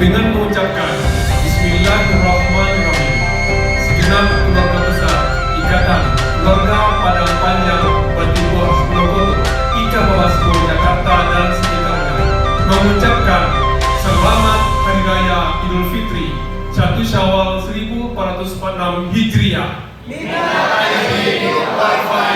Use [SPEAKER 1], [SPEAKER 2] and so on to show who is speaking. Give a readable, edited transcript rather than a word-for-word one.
[SPEAKER 1] dengan mengucapkan Bismillahirrahmanirrahim. Segenap keluarga besar Ikatan Keluarga Padang Panjang Batibuah Purwokerto, Ika Bawaslu Jakarta dan sekitarnya mengucapkan selamat Hari Raya Idul Fitri 1 Syawal 1446 Hijriah. Minal aidin wal faizin.